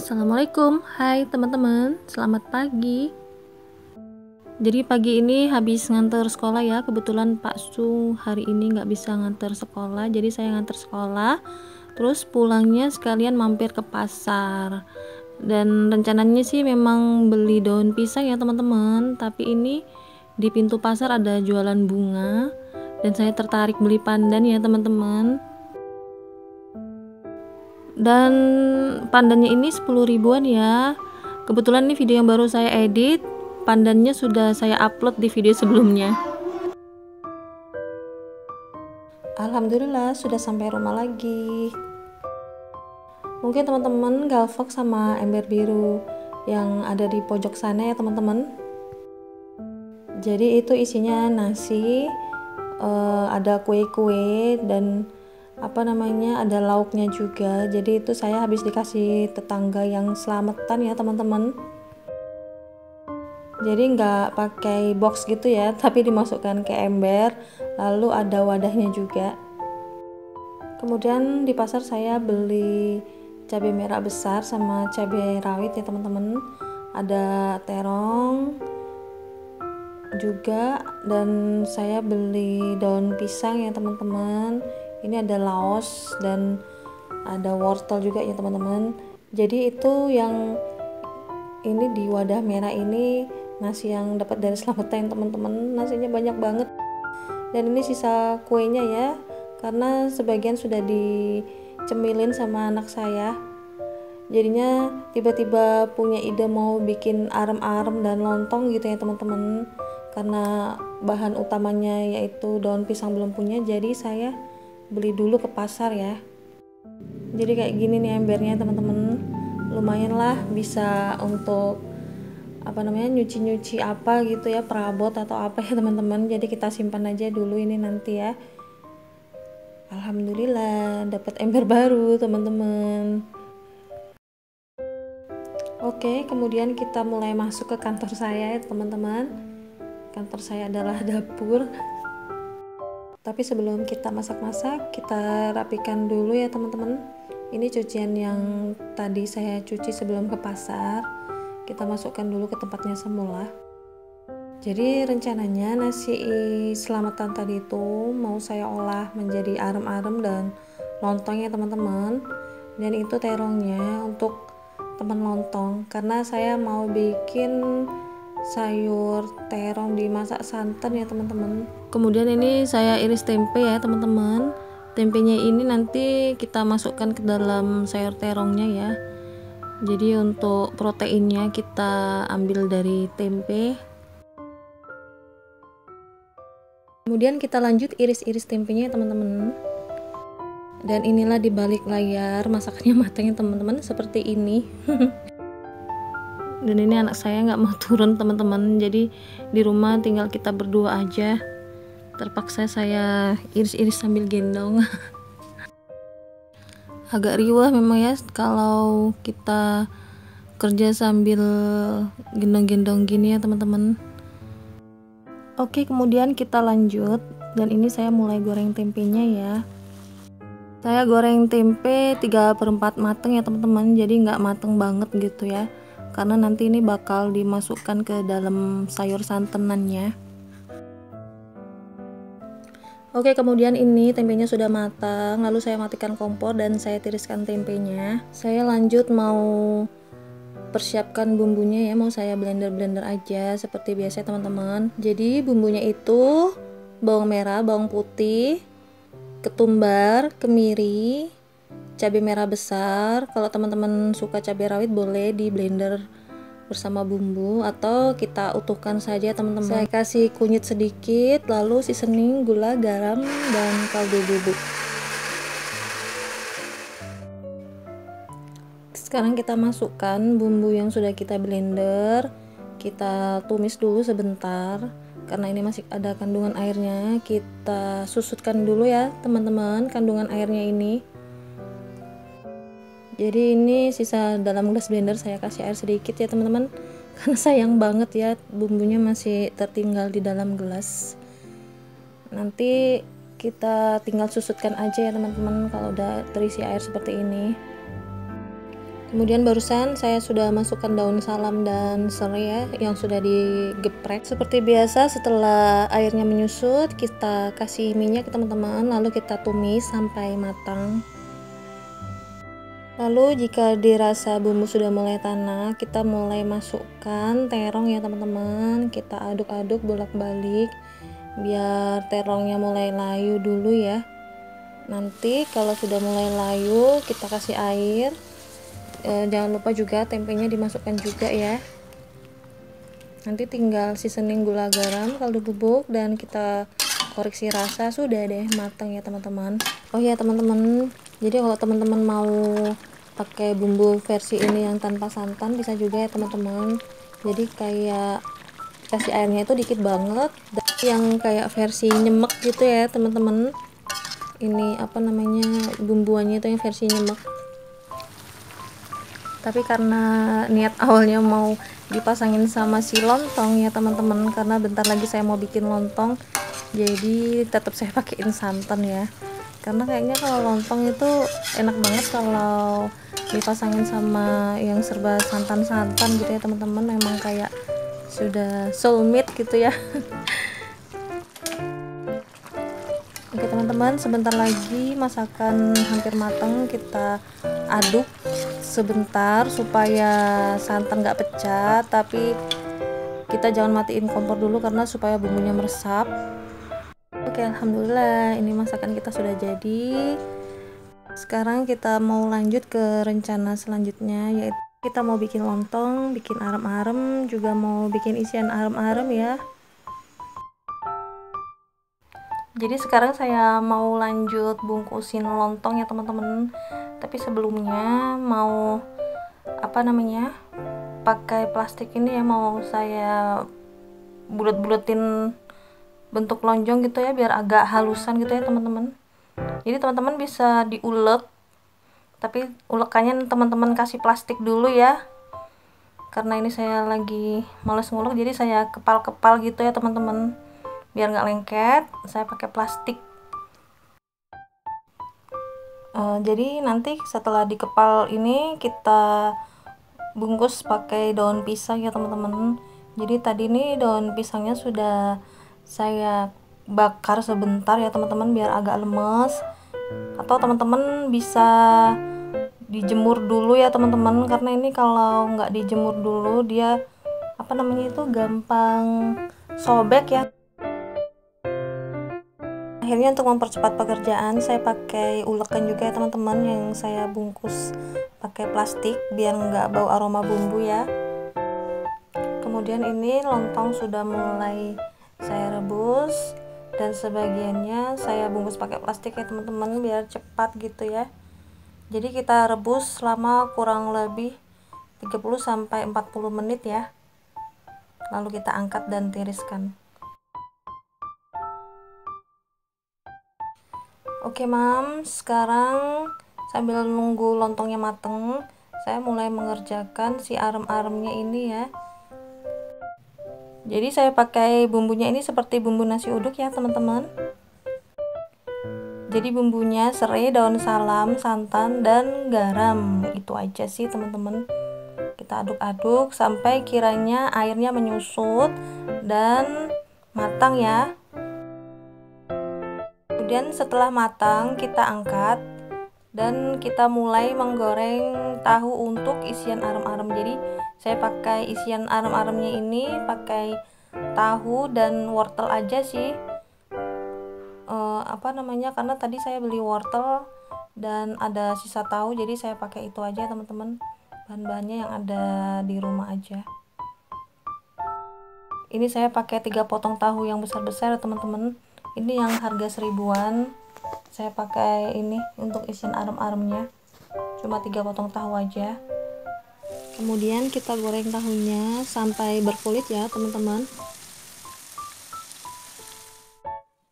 Assalamualaikum, hai teman-teman, selamat pagi. Jadi pagi ini habis nganter sekolah ya, kebetulan Pak Su hari ini nggak bisa nganter sekolah, jadi saya nganter sekolah. Terus pulangnya sekalian mampir ke pasar. Dan rencananya sih memang beli daun pisang ya teman-teman, tapi ini di pintu pasar ada jualan bunga dan saya tertarik beli pandan ya teman-teman. Dan pandannya ini 10 ribuan ya. Kebetulan ini video yang baru saya edit, pandannya sudah saya upload di video sebelumnya. Alhamdulillah sudah sampai rumah lagi. Mungkin teman-teman galvok sama ember biru yang ada di pojok sana ya teman-teman. Jadi itu isinya nasi, ada kue-kue dan ada lauknya juga. Jadi itu saya habis dikasih tetangga yang selamatan ya teman-teman. Jadi nggak pakai box gitu ya, tapi dimasukkan ke ember, lalu ada wadahnya juga. Kemudian di pasar saya beli cabai merah besar sama cabai rawit ya teman-teman. Ada terong juga, dan saya beli daun pisang ya teman-teman. Ini ada laos dan ada wortel juga ya teman-teman. Jadi itu yang ini di wadah merah ini nasi yang dapat dari selamatan teman-teman. Nasinya banyak banget. Dan ini sisa kuenya ya, karena sebagian sudah dicemilin sama anak saya. Jadinya tiba-tiba punya ide mau bikin arem-arem dan lontong gitu ya teman-teman. Karena bahan utamanya yaitu daun pisang belum punya, jadi saya beli dulu ke pasar ya. Jadi kayak gini nih embernya teman-teman, lumayan lah bisa untuk nyuci-nyuci apa gitu ya, perabot atau apa ya teman-teman. Jadi kita simpan aja dulu ini nanti ya. Alhamdulillah dapat ember baru teman-teman. Oke, kemudian kita mulai masuk ke kantor saya ya teman-teman. Kantor saya adalah dapur. Tapi sebelum kita masak-masak, kita rapikan dulu ya teman-teman. Ini cucian yang tadi saya cuci sebelum ke pasar. Kita masukkan dulu ke tempatnya semula. Jadi rencananya nasi selamatan tadi itu mau saya olah menjadi arem-arem dan lontong ya teman-teman. Dan itu terongnya untuk teman lontong, karena saya mau bikin sayur terong dimasak santan ya teman-teman. Kemudian ini saya iris tempe ya teman-teman. Tempenya ini nanti kita masukkan ke dalam sayur terongnya ya. Jadi untuk proteinnya kita ambil dari tempe. Kemudian kita lanjut iris-iris tempenya ya teman-teman. Dan inilah di balik layar masakannya matangnya teman-teman seperti ini. Dan ini anak saya nggak mau turun teman-teman, jadi di rumah tinggal kita berdua aja. Terpaksa saya iris-iris sambil gendong. Agak riwah memang ya kalau kita kerja sambil gendong-gendong gini ya teman-teman. Oke, kemudian kita lanjut, dan ini saya mulai goreng tempenya ya. Saya goreng tempe 3/4 mateng ya teman-teman, jadi nggak mateng banget gitu ya, karena nanti ini bakal dimasukkan ke dalam sayur santanannya. Oke, kemudian ini tempenya sudah matang, lalu saya matikan kompor dan saya tiriskan tempenya. Saya lanjut mau persiapkan bumbunya ya, mau saya blender-blender aja seperti biasa teman-teman. Jadi bumbunya itu bawang merah, bawang putih, ketumbar, kemiri, cabai merah besar. Kalau teman-teman suka cabai rawit boleh di blender bersama bumbu atau kita utuhkan saja teman-teman. Saya kasih kunyit sedikit, lalu seasoning, gula, garam, dan kaldu bubuk. Sekarang kita masukkan bumbu yang sudah kita blender. Kita tumis dulu sebentar karena ini masih ada kandungan airnya. Kita susutkan dulu ya teman-teman kandungan airnya ini. Jadi ini sisa dalam gelas blender saya kasih air sedikit ya teman-teman, karena sayang banget ya bumbunya masih tertinggal di dalam gelas. Nanti kita tinggal susutkan aja ya teman-teman kalau udah terisi air seperti ini. Kemudian barusan saya sudah masukkan daun salam dan serai ya, yang sudah digeprek. Seperti biasa, setelah airnya menyusut, kita kasih minyak teman-teman, lalu kita tumis sampai matang. Lalu jika dirasa bumbu sudah mulai tanak, kita mulai masukkan terong ya teman-teman. Kita aduk-aduk bolak-balik biar terongnya mulai layu dulu ya. Nanti kalau sudah mulai layu, kita kasih air. Jangan lupa juga tempenya dimasukkan juga ya. Nanti tinggal seasoning gula garam, kaldu bubuk, dan kita koreksi rasa. Sudah deh matang ya teman-teman. Oh ya teman-teman, jadi kalau teman-teman mau pakai bumbu versi ini yang tanpa santan bisa juga ya teman-teman. Jadi kayak kasih airnya itu dikit banget, dan yang kayak versi nyemek gitu ya teman-teman. Ini apa namanya, bumbuannya itu yang versi nyemek. Tapi karena niat awalnya mau dipasangin sama si lontong ya teman-teman, karena bentar lagi saya mau bikin lontong, jadi tetap saya pakein santan ya. Karena kayaknya kalau lontong itu enak banget kalau dipasangin sama yang serba santan-santan gitu ya teman-teman. Memang kayak sudah soulmate gitu ya. Oke teman-teman, sebentar lagi masakan hampir matang. Kita aduk sebentar supaya santan nggak pecah, tapi kita jangan matiin kompor dulu karena supaya bumbunya meresap. Oke, alhamdulillah ini masakan kita sudah jadi. Sekarang kita mau lanjut ke rencana selanjutnya, yaitu kita mau bikin lontong, bikin arem-arem, juga mau bikin isian arem-arem ya. Jadi sekarang saya mau lanjut bungkusin lontong ya teman-teman. Tapi sebelumnya mau pakai plastik ini ya, mau saya bulet-buletin bentuk lonjong gitu ya, biar agak halusan gitu ya teman-teman. Jadi teman-teman bisa diulek, tapi ulekannya teman-teman kasih plastik dulu ya, karena ini saya lagi males ngulek, jadi saya kepal-kepal gitu ya teman-teman, biar nggak lengket. Saya pakai plastik. Jadi nanti setelah dikepal ini kita bungkus pakai daun pisang ya teman-teman. Jadi tadi nih daun pisangnya sudah saya bakar sebentar ya teman-teman, biar agak lemes. Atau teman-teman bisa dijemur dulu ya teman-teman, karena ini kalau nggak dijemur dulu dia gampang sobek ya. Akhirnya untuk mempercepat pekerjaan saya pakai ulekan juga ya teman-teman, yang saya bungkus pakai plastik biar nggak bau aroma bumbu ya. Kemudian ini lontong sudah mulai saya rebus, dan sebagiannya saya bungkus pakai plastik ya teman-teman biar cepat gitu ya. Jadi kita rebus selama kurang lebih 30-40 menit ya. Lalu kita angkat dan tiriskan. Oke mam, sekarang sambil nunggu lontongnya mateng, saya mulai mengerjakan si arem-aremnya ini ya. Jadi saya pakai bumbunya ini seperti bumbu nasi uduk ya teman-teman. Jadi bumbunya serai, daun salam, santan, dan garam. Itu aja sih teman-teman. Kita aduk-aduk sampai kiranya airnya menyusut dan matang ya. Kemudian setelah matang kita angkat dan kita mulai menggoreng tahu untuk isian arem-arem. Jadi saya pakai isian arem-aremnya ini pakai tahu dan wortel aja sih. Karena tadi saya beli wortel dan ada sisa tahu, jadi saya pakai itu aja teman-teman. Bahan-bahannya yang ada di rumah aja. Ini saya pakai 3 potong tahu yang besar-besar teman-teman. Ini yang harga 1000-an. Saya pakai ini untuk isian arem-aremnya. Cuma 3 potong tahu aja. Kemudian kita goreng tahunya sampai berkulit ya teman-teman.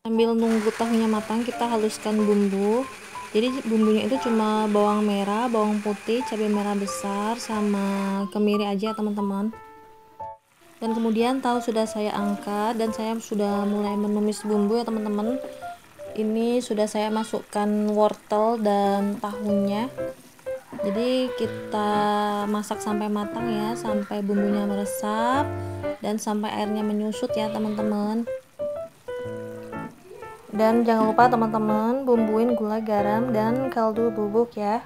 Sambil nunggu tahunya matang, kita haluskan bumbu. Jadi bumbunya itu cuma bawang merah, bawang putih, cabai merah besar, sama kemiri aja teman-teman. Dan kemudian tahu sudah saya angkat dan saya sudah mulai menumis bumbu ya teman-teman. Ini sudah saya masukkan wortel dan tahunya. Jadi kita masak sampai matang ya, sampai bumbunya meresap dan sampai airnya menyusut ya teman-teman. Dan jangan lupa teman-teman bumbuin gula, garam, dan kaldu bubuk ya.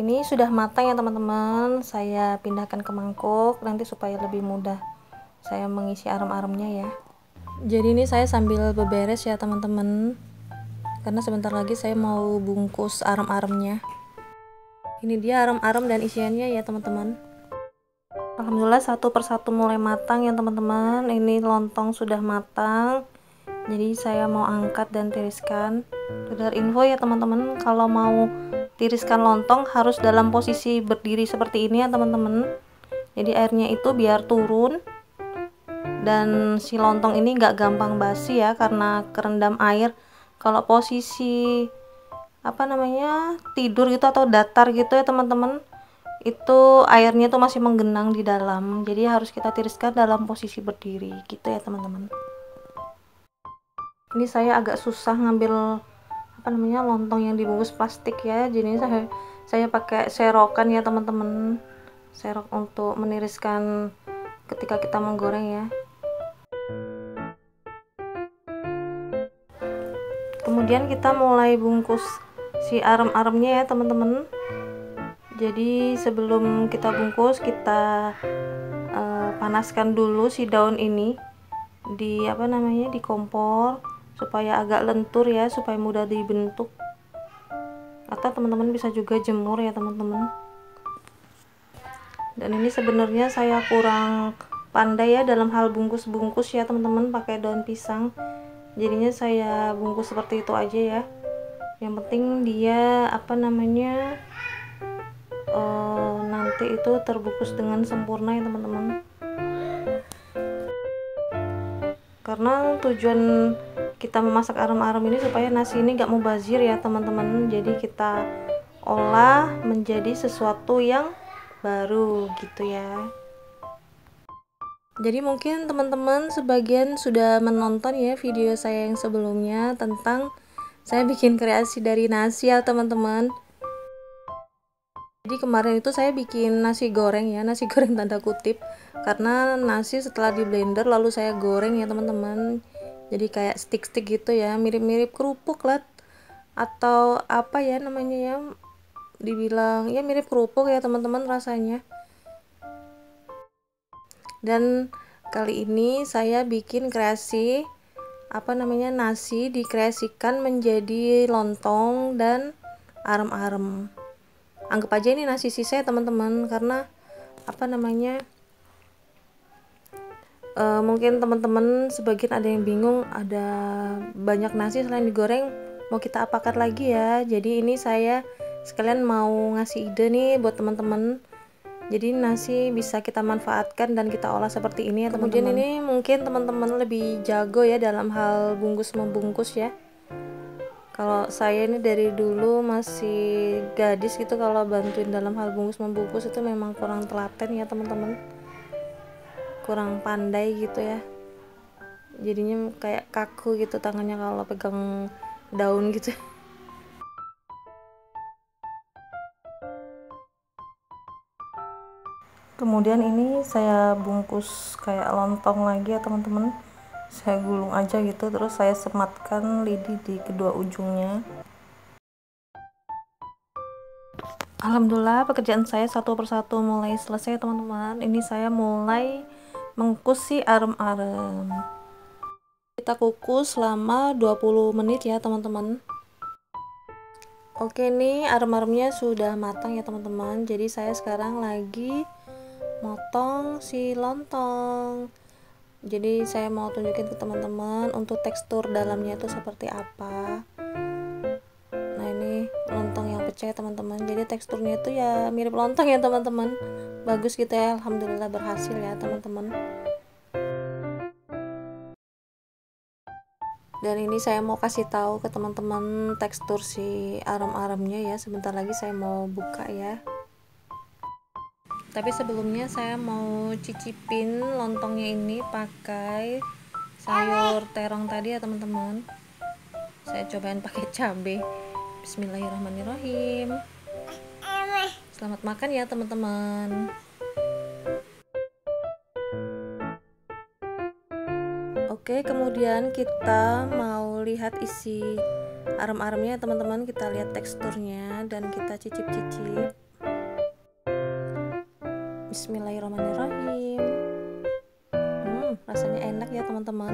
Ini sudah matang ya teman-teman. Saya pindahkan ke mangkuk nanti supaya lebih mudah saya mengisi arem-aremnya ya. Jadi ini saya sambil beberes ya teman-teman, karena sebentar lagi saya mau bungkus arem-aremnya. Ini dia arem-arem dan isiannya ya teman-teman. Alhamdulillah satu persatu mulai matang ya teman-teman. Ini lontong sudah matang, jadi saya mau angkat dan tiriskan. Sekedar info ya teman-teman, kalau mau tiriskan lontong harus dalam posisi berdiri seperti ini ya teman-teman. Jadi airnya itu biar turun dan si lontong ini nggak gampang basi ya, karena kerendam air. Kalau posisi tidur gitu atau datar gitu ya teman-teman, itu airnya tuh masih menggenang di dalam, jadi harus kita tiriskan dalam posisi berdiri gitu ya teman-teman. Ini saya agak susah ngambil lontong yang dibungkus plastik ya, jadi saya pakai serokan ya teman-teman, serok untuk meniriskan ketika kita menggoreng ya. Kemudian kita mulai bungkus si arem-aremnya ya teman-teman. Jadi sebelum kita bungkus, kita panaskan dulu si daun ini di di kompor supaya agak lentur ya, supaya mudah dibentuk. Atau teman-teman bisa juga jemur ya teman-teman. Dan ini sebenarnya saya kurang pandai ya dalam hal bungkus-bungkus ya teman-teman, pakai daun pisang. Jadinya saya bungkus seperti itu aja ya. Yang penting dia nanti itu terbungkus dengan sempurna ya teman-teman. Karena tujuan kita memasak arem-arem ini supaya nasi ini gak mubazir ya teman-teman. Jadi kita olah menjadi sesuatu yang baru gitu ya. Jadi mungkin teman-teman sebagian sudah menonton ya video saya yang sebelumnya tentang saya bikin kreasi dari nasi ya teman-teman. Jadi kemarin itu saya bikin nasi goreng ya, nasi goreng tanda kutip, karena nasi setelah di blender lalu saya goreng ya teman-teman. Jadi kayak stick-stick gitu ya, mirip-mirip kerupuk lah, atau apa ya namanya ya, dibilang ya mirip kerupuk ya teman-teman rasanya. Dan kali ini saya bikin kreasi nasi dikreasikan menjadi lontong dan arem-arem. Anggap aja ini nasi sisa ya teman-teman, karena mungkin teman-teman sebagian ada yang bingung, ada banyak nasi selain digoreng mau kita apakan lagi ya. Jadi ini saya sekalian mau ngasih ide nih buat teman-teman, jadi nasi bisa kita manfaatkan dan kita olah seperti ini ya teman-teman. Kemudian ini mungkin teman-teman lebih jago ya dalam hal bungkus membungkus ya. Kalau saya ini dari dulu masih gadis gitu, kalau bantuin dalam hal bungkus membungkus itu memang kurang telaten ya teman-teman, kurang pandai gitu ya. Jadinya kayak kaku gitu tangannya kalau pegang daun gitu. Kemudian ini saya bungkus kayak lontong lagi ya teman-teman. Saya gulung aja gitu, terus saya sematkan lidi di kedua ujungnya. Alhamdulillah pekerjaan saya satu persatu mulai selesai teman-teman. Ini saya mulai mengukus si arem-arem. Kita kukus selama 20 menit ya teman-teman. Oke nih arem-aremnya sudah matang ya teman-teman. Jadi saya sekarang lagi motong si lontong. Jadi saya mau tunjukin ke teman-teman untuk tekstur dalamnya itu seperti apa. Nah ini lontong yang pecah ya teman-teman, jadi teksturnya itu ya mirip lontong ya teman-teman, bagus gitu ya. Alhamdulillah berhasil ya teman-teman. Dan ini saya mau kasih tahu ke teman-teman tekstur si arem-aremnya ya, sebentar lagi saya mau buka ya. Tapi sebelumnya saya mau cicipin lontongnya ini pakai sayur terong tadi ya teman-teman. Saya cobain pakai cabai. Bismillahirrahmanirrahim. Selamat makan ya teman-teman. Oke, kemudian kita mau lihat isi arem-aremnya teman-teman. Kita lihat teksturnya dan kita cicip-cicip. Bismillahirrahmanirrahim. Rasanya enak ya teman-teman.